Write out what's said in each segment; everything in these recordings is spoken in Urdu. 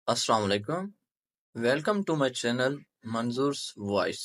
Assalamu alaikum. Welcome to my channel Manzoor's Voice.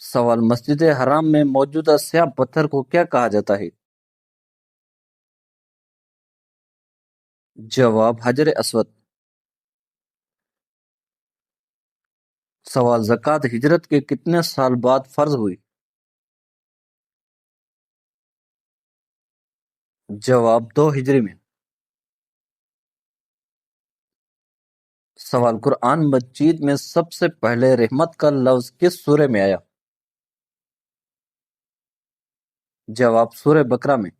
سوال مسجد حرام میں موجودہ سیاہ پتھر کو کیا کہا جاتا ہے؟ جواب حجر اسود۔ سوال زکوٰۃ ہجرت کے کتنے سال بعد فرض ہوئی؟ جواب 2 ہجری میں۔ سوال قرآن مجید میں سب سے پہلے رحمت کا لفظ کس سورہ میں آیا؟ جواب سورہ بقرہ میں۔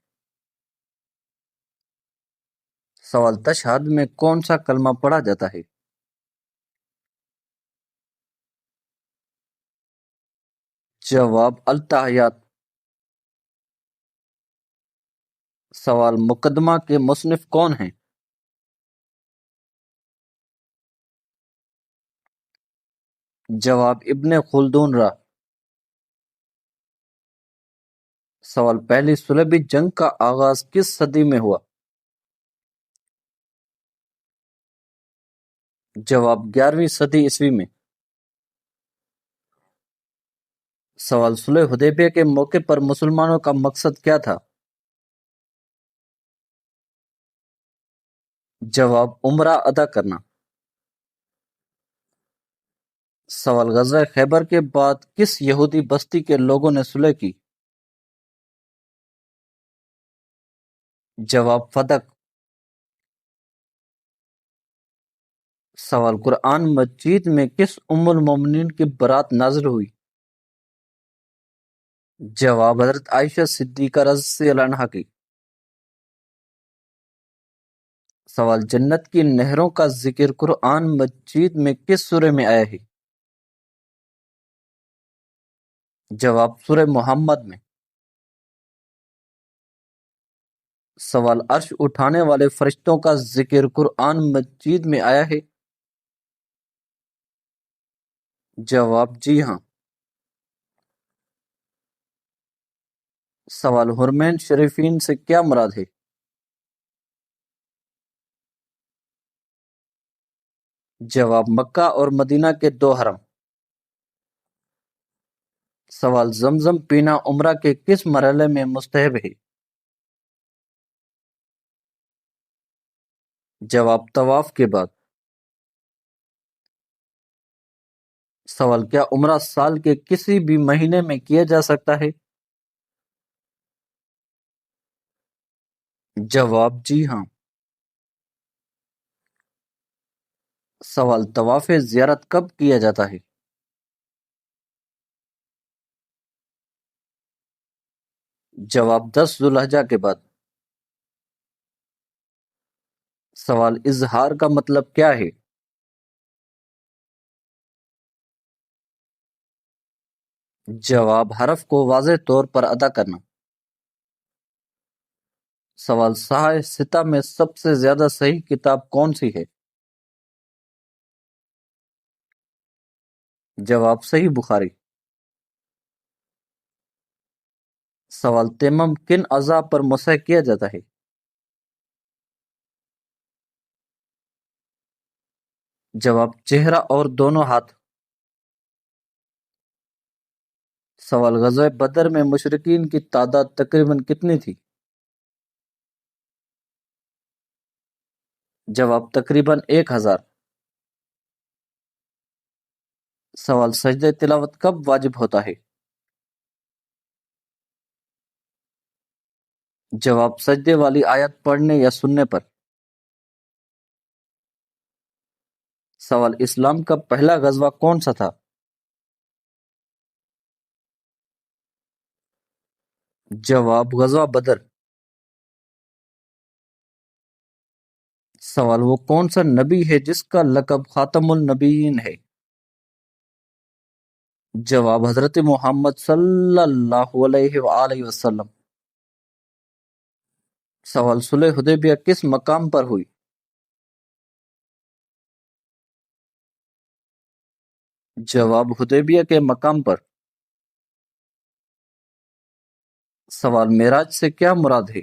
سوال تشہد میں کون سا کلمہ پڑھا جاتا ہے؟ جواب التحیات۔ سوال مقدمہ کے مصنف کون ہیں؟ جواب ابن خلدون را۔ سوال پہلی صلیبی جنگ کا آغاز کس صدی میں ہوا؟ جواب 11ویں صدی عیسوی میں۔ سوال صلح حدیبیہ کے موقع پر مسلمانوں کا مقصد کیا تھا؟ جواب عمرہ ادا کرنا۔ سوال غزوہ خیبر کے بعد کس یہودی بستی کے لوگوں نے صلح کی؟ جواب فدق۔ سوال قرآن مجید میں کس ام المومنین کی برات نازل ہوئی؟ جواب حضرت عائشہ صدیقہ رضی اللہ عنہا کی۔ سوال جنت کی نہروں کا ذکر قرآن مجید میں کس سورہ میں آیا ہے؟ جواب سورہ محمد میں۔ سوال عرش اٹھانے والے فرشتوں کا ذکر قرآن مجید میں آیا ہے؟ جواب جی ہاں۔ سوال حرمین شریفین سے کیا مراد ہے؟ جواب مکہ اور مدینہ کے 2 حرم۔ سوال زمزم پینا عمرہ کے کس مرحلے میں مستحب ہے؟ جواب طواف کے بعد۔ سوال کیا عمرہ سال کے کسی بھی مہینے میں کیا جا سکتا ہے؟ جواب جی ہاں۔ سوال طواف زیارت کب کیا جاتا ہے؟ جواب 10 ذوالحجہ کے بعد۔ سوال اظہار کا مطلب کیا ہے؟ جواب حرف کو واضح طور پر ادا کرنا۔ سوال صحائح ستہ میں سب سے زیادہ صحیح کتاب کون سی ہے؟ جواب صحیح بخاری۔ سوال تیمم کن اعضاء پر مسح کیا جاتا ہے؟ جواب چہرہ اور دونوں ہاتھ۔ سوال غزوہ بدر میں مشرکین کی تعداد تقریباً کتنی تھی؟ جواب تقریباً 1000۔ سوال سجدہ تلاوت کب واجب ہوتا ہے؟ جواب سجدے والی آیت پڑھنے یا سننے پر۔ سوال اسلام کا پہلا غزوہ کون سا تھا؟ جواب غزوہ بدر۔ سوال وہ کون سا نبی ہے جس کا لقب خاتم النبیین ہے؟ جواب حضرت محمد صلی اللہ علیہ وآلہ وسلم۔ سوال صلح حدیبیہ کس مقام پر ہوئی؟ جواب حدیبیہ کے مقام پر۔ سوال معراج سے کیا مراد ہے؟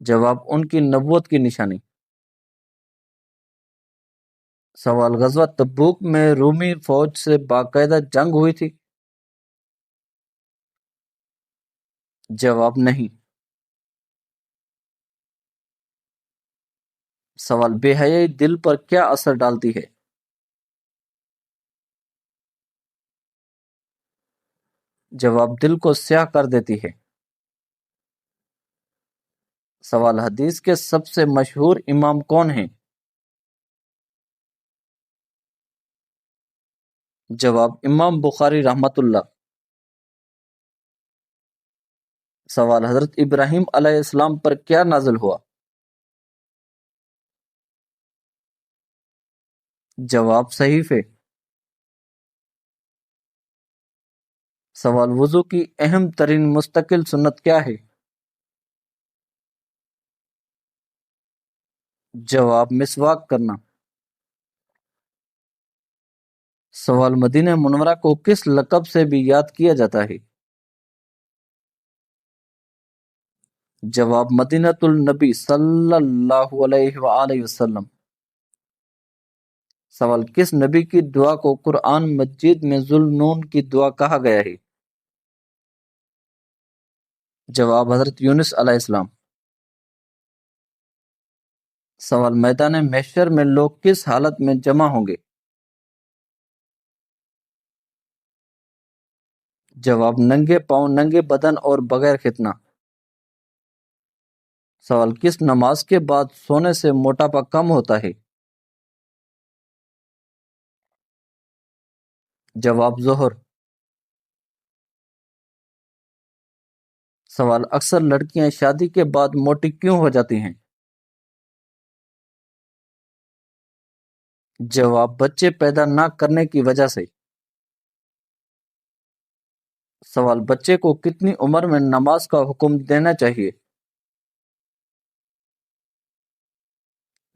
جواب ان کی نبوت کی نشانی۔ سوال غزوہ تبوک میں رومی فوج سے باقاعدہ جنگ ہوئی تھی؟ جواب نہیں۔ سوال بے حیائی دل پر کیا اثر ڈالتی ہے؟ جواب دل کو سیاہ کر دیتی ہے۔ سوال حدیث کے سب سے مشہور امام کون ہیں؟ جواب امام بخاری رحمۃ اللہ۔ سوال حضرت ابراہیم علیہ السلام پر کیا نازل ہوا؟ جواب صحیفے۔ سوال وضو کی اہم ترین مستقل سنت کیا ہے؟ جواب مسواک کرنا۔ سوال مدینہ منورہ کو کس لقب سے بھی یاد کیا جاتا ہے؟ جواب مدینۃ النبی صلی اللہ علیہ وآلہ وسلم۔ سوال کس نبی کی دعا کو قرآن مجید میں ذوالنون کی دعا کہا گیا ہے؟ جواب حضرت یونس علیہ السلام۔ سوال میدان محشر میں لوگ کس حالت میں جمع ہوں گے؟ جواب ننگے پاؤں، ننگے بدن اور بغیر ختنہ۔ سوال کس نماز کے بعد سونے سے موٹاپا کم ہوتا ہے؟ جواب ظہر۔ سوال اکثر لڑکیاں شادی کے بعد موٹی کیوں ہو جاتی ہیں؟ جواب بچے پیدا نہ کرنے کی وجہ سے۔ سوال بچے کو کتنی عمر میں نماز کا حکم دینا چاہیے؟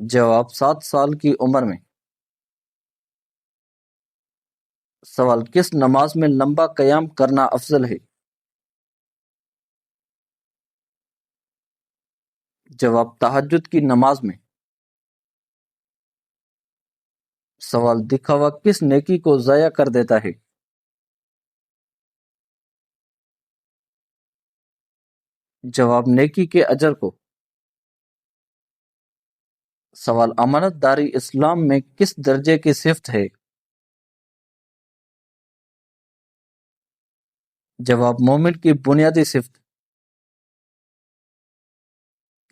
جواب 7 سال کی عمر میں۔ سوال کس نماز میں لمبا قیام کرنا افضل ہے؟ جواب تہجد کی نماز میں۔ سوال دکھاوا کس نیکی کو ضائع کر دیتا ہے؟ جواب نیکی کے اجر کو۔ سوال امانت داری اسلام میں کس درجے کی صفت ہے؟ جواب مومن کی بنیادی صفت۔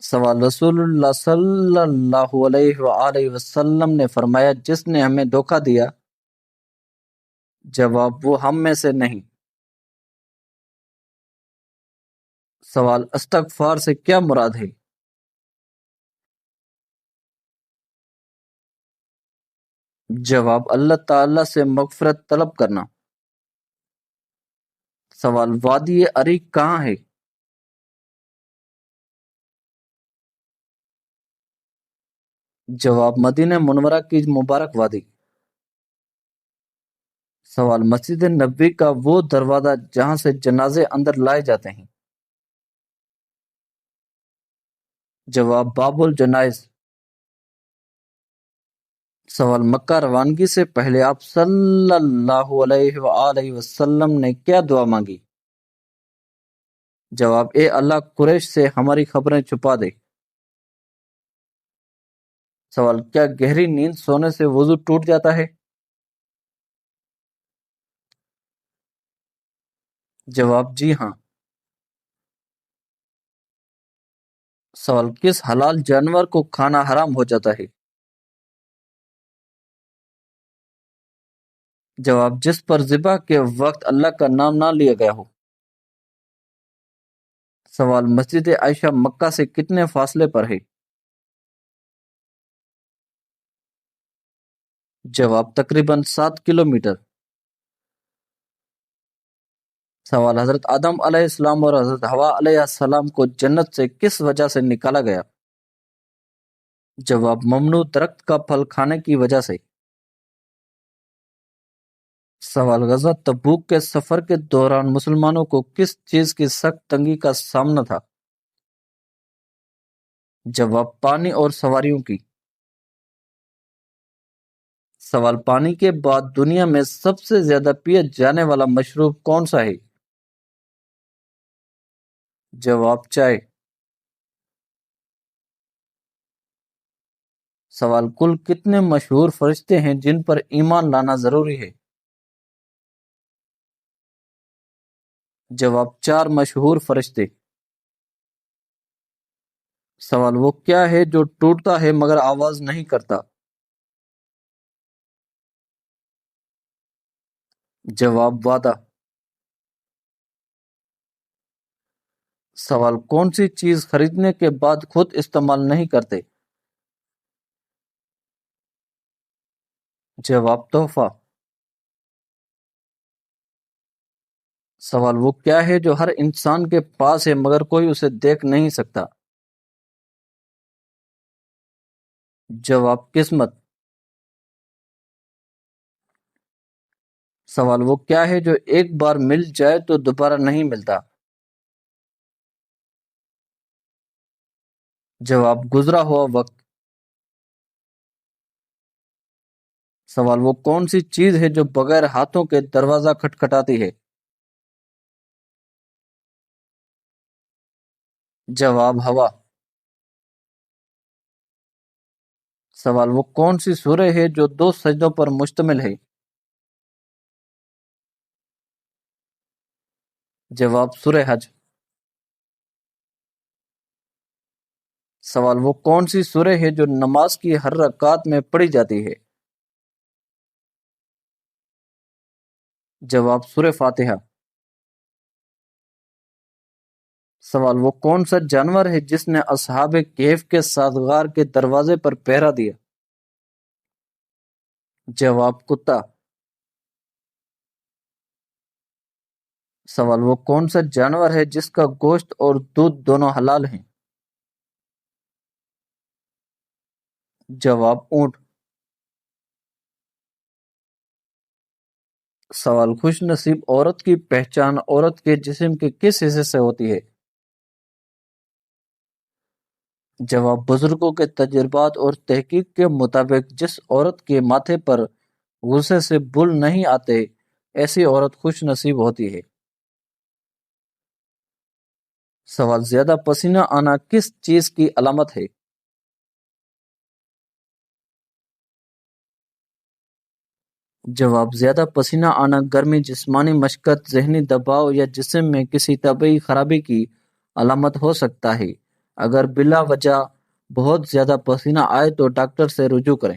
سوال رسول اللہ صلی اللہ علیہ وآلہ وسلم نے فرمایا جس نے ہمیں دھوکہ دیا۔ جواب وہ ہم میں سے نہیں۔ سوال استغفار سے کیا مراد ہے؟ جواب اللہ تعالی سے مغفرت طلب کرنا۔ سوال وادی عریق کہاں ہے؟ جواب مدینہ منورہ کی مبارک وادی۔ سوال مسجد نبوی کا وہ دروازہ جہاں سے جنازے اندر لائے جاتے ہیں۔ جواب باب الجنائز۔ سوال مکہ روانگی سے پہلے آپ صلی اللہ علیہ وآلہ وسلم نے کیا دعا مانگی؟ جواب اے اللہ قریش سے ہماری خبریں چھپا دے۔ سوال کیا گہری نیند سونے سے وضو ٹوٹ جاتا ہے؟ جواب جی ہاں۔ سوال کس حلال جانور کو کھانا حرام ہو جاتا ہے؟ جواب جس پر ذبح کے وقت اللہ کا نام نہ لیا گیا ہو۔ سوال مسجد عائشہ مکہ سے کتنے فاصلے پر ہے؟ جواب تقریباً 7 کلومیٹر۔ سوال حضرت آدم علیہ السلام اور حضرت حوا علیہ السلام کو جنت سے کس وجہ سے نکالا گیا؟ جواب ممنوع درخت کا پھل کھانے کی وجہ سے۔ سوال غزوہ تبوک کے سفر کے دوران مسلمانوں کو کس چیز کی سخت تنگی کا سامنا تھا؟ جواب پانی اور سواریوں کی۔ سوال پانی کے بعد دنیا میں سب سے زیادہ پیا جانے والا مشروب کون سا ہے؟ جواب چائے۔ سوال کل کتنے مشہور فرشتے ہیں جن پر ایمان لانا ضروری ہے؟ جواب 4 مشہور فرشتے۔ سوال وہ کیا ہے جو ٹوٹتا ہے مگر آواز نہیں کرتا؟ جواب وعدہ۔ سوال کون سی چیز خریدنے کے بعد خود استعمال نہیں کرتے؟ جواب تحفہ۔ سوال وہ کیا ہے جو ہر انسان کے پاس ہے مگر کوئی اسے دیکھ نہیں سکتا؟ جواب قسمت۔ سوال وہ کیا ہے جو ایک بار مل جائے تو دوبارہ نہیں ملتا؟ جواب گزرا ہوا وقت۔ سوال وہ کون سی چیز ہے جو بغیر ہاتھوں کے دروازہ کھٹکھٹاتی ہے؟ جواب ہوا۔ سوال وہ کون سی سورہ ہے جو 2 سجدوں پر مشتمل ہے؟ جواب سورہ حج۔ سوال وہ کون سی سورہ ہے جو نماز کی ہر رکعت میں پڑھی جاتی ہے؟ جواب سورہ فاتحہ۔ سوال وہ کون سا جانور ہے جس نے اصحاب کہف کے ساتھ غار کے دروازے پر پہرا دیا؟ جواب کتا۔ سوال وہ کون سا جانور ہے جس کا گوشت اور دودھ دونوں حلال ہیں؟ جواب اونٹ۔ سوال خوش نصیب عورت کی پہچان عورت کے جسم کے کس حصے سے ہوتی ہے؟ جواب بزرگوں کے تجربات اور تحقیق کے مطابق جس عورت کے ماتھے پر غصے سے بل نہیں آتے ایسی عورت خوش نصیب ہوتی ہے۔ سوال زیادہ پسینہ آنا کس چیز کی علامت ہے؟ جواب زیادہ پسینہ آنا گرمی، جسمانی مشقت، ذہنی دباؤ یا جسم میں کسی طبعی خرابی کی علامت ہو سکتا ہے۔ اگر بلا وجہ بہت زیادہ پسینہ آئے تو ڈاکٹر سے رجوع کریں۔